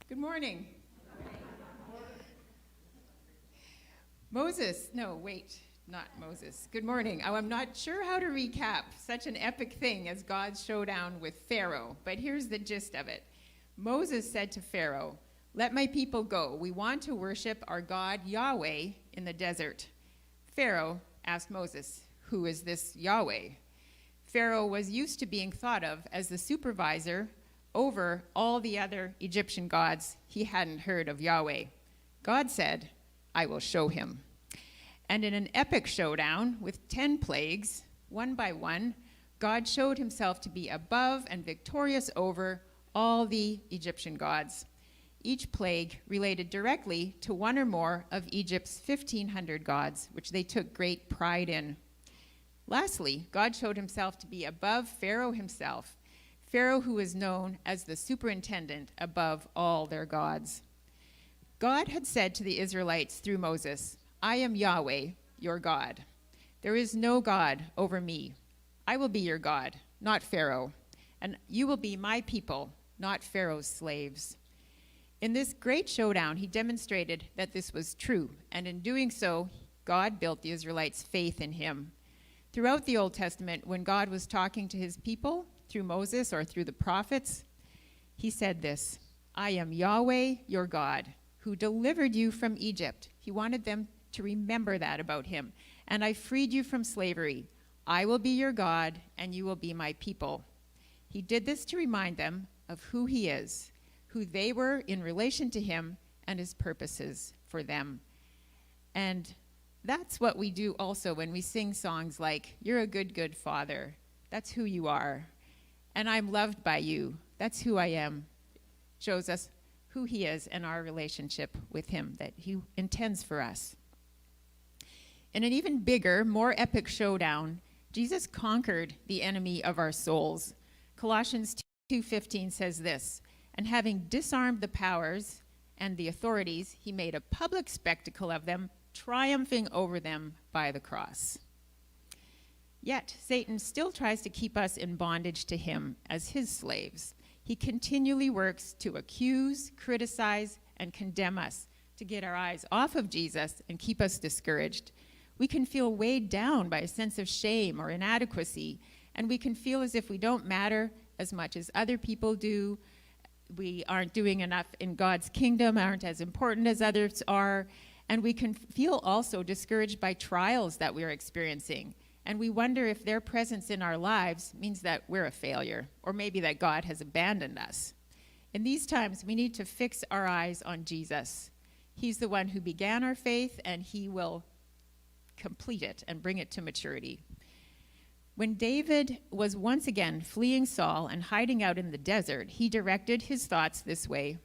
Good morning. Not Moses. Good morning. Oh, I'm not sure how to recap such an epic thing as God's showdown with Pharaoh, but here's the gist of it. Moses said to Pharaoh, "Let my people go. We want to worship our God Yahweh in the desert." Pharaoh asked Moses, "Who is this Yahweh?" Pharaoh was used to being thought of as the supervisor over all the other Egyptian gods. He hadn't heard of Yahweh. God said, "I will show him." And in an epic showdown with 10 plagues, one by one, God showed himself to be above and victorious over all the Egyptian gods. Each plague related directly to one or more of Egypt's 1,500 gods, which they took great pride in. Lastly, God showed himself to be above Pharaoh himself, Pharaoh who is known as the superintendent above all their gods. God had said to the Israelites through Moses, "I am Yahweh, your God. There is no God over me. I will be your God, not Pharaoh, and you will be my people, not Pharaoh's slaves." In this great showdown, he demonstrated that this was true, and in doing so, God built the Israelites' faith in him. Throughout the Old Testament, when God was talking to his people through Moses or through the prophets, he said this, "I am Yahweh, your God, who delivered you from Egypt." He wanted them to remember that about him. "And I freed you from slavery. I will be your God, and you will be my people." He did this to remind them of who he is, who they were in relation to him, and his purposes for them. And that's what we do also when we sing songs like, "You're a good, good father." That's who you are. "And I'm loved by you." That's who I am. Shows us who he is and our relationship with him that he intends for us. In an even bigger, more epic showdown, Jesus conquered the enemy of our souls. Colossians 2:15 says this, "And having disarmed the powers and the authorities, he made a public spectacle of them, triumphing over them by the cross." Yet, Satan still tries to keep us in bondage to him as his slaves. He continually works to accuse, criticize, and condemn us, to get our eyes off of Jesus and keep us discouraged. We can feel weighed down by a sense of shame or inadequacy, and we can feel as if we don't matter as much as other people do. We aren't doing enough in God's kingdom, aren't as important as others are, and we can feel also discouraged by trials that we're experiencing. And we wonder if their presence in our lives means that we're a failure, or maybe that God has abandoned us. In these times, we need to fix our eyes on Jesus. He's the one who began our faith, and he will complete it and bring it to maturity. When David was once again fleeing Saul and hiding out in the desert, he directed his thoughts this way,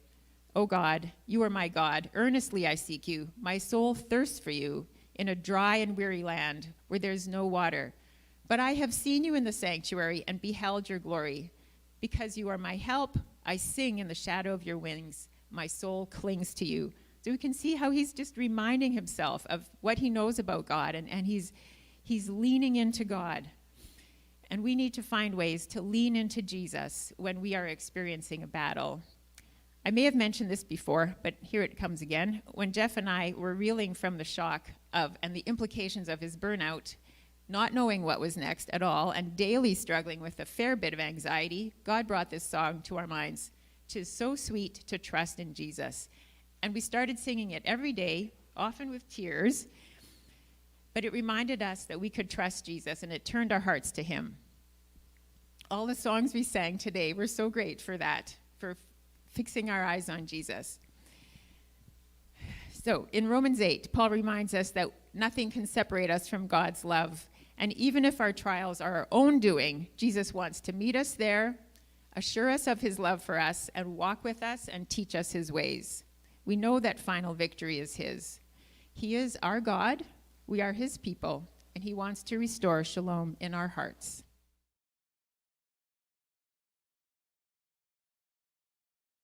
"O God, you are my God. Earnestly I seek you. My soul thirsts for you in a dry and weary land where there's no water. But I have seen you in the sanctuary and beheld your glory. Because you are my help, I sing in the shadow of your wings. My soul clings to you." So we can see how he's just reminding himself of what he knows about God, and he's leaning into God. And we need to find ways to lean into Jesus when we are experiencing a battle. I may have mentioned this before, but here it comes again. When Jeff and I were reeling from the shock of and the implications of his burnout, not knowing what was next at all, and daily struggling with a fair bit of anxiety, God brought this song to our minds. "'Tis so sweet to trust in Jesus." And we started singing it every day, often with tears, but it reminded us that we could trust Jesus, and it turned our hearts to him. All the songs we sang today were so great for that, for fixing our eyes on Jesus. So in Romans 8, Paul reminds us that nothing can separate us from God's love. And even if our trials are our own doing, Jesus wants to meet us there, assure us of his love for us, and walk with us and teach us his ways. We know that final victory is his. He is our God, we are his people, and he wants to restore shalom in our hearts.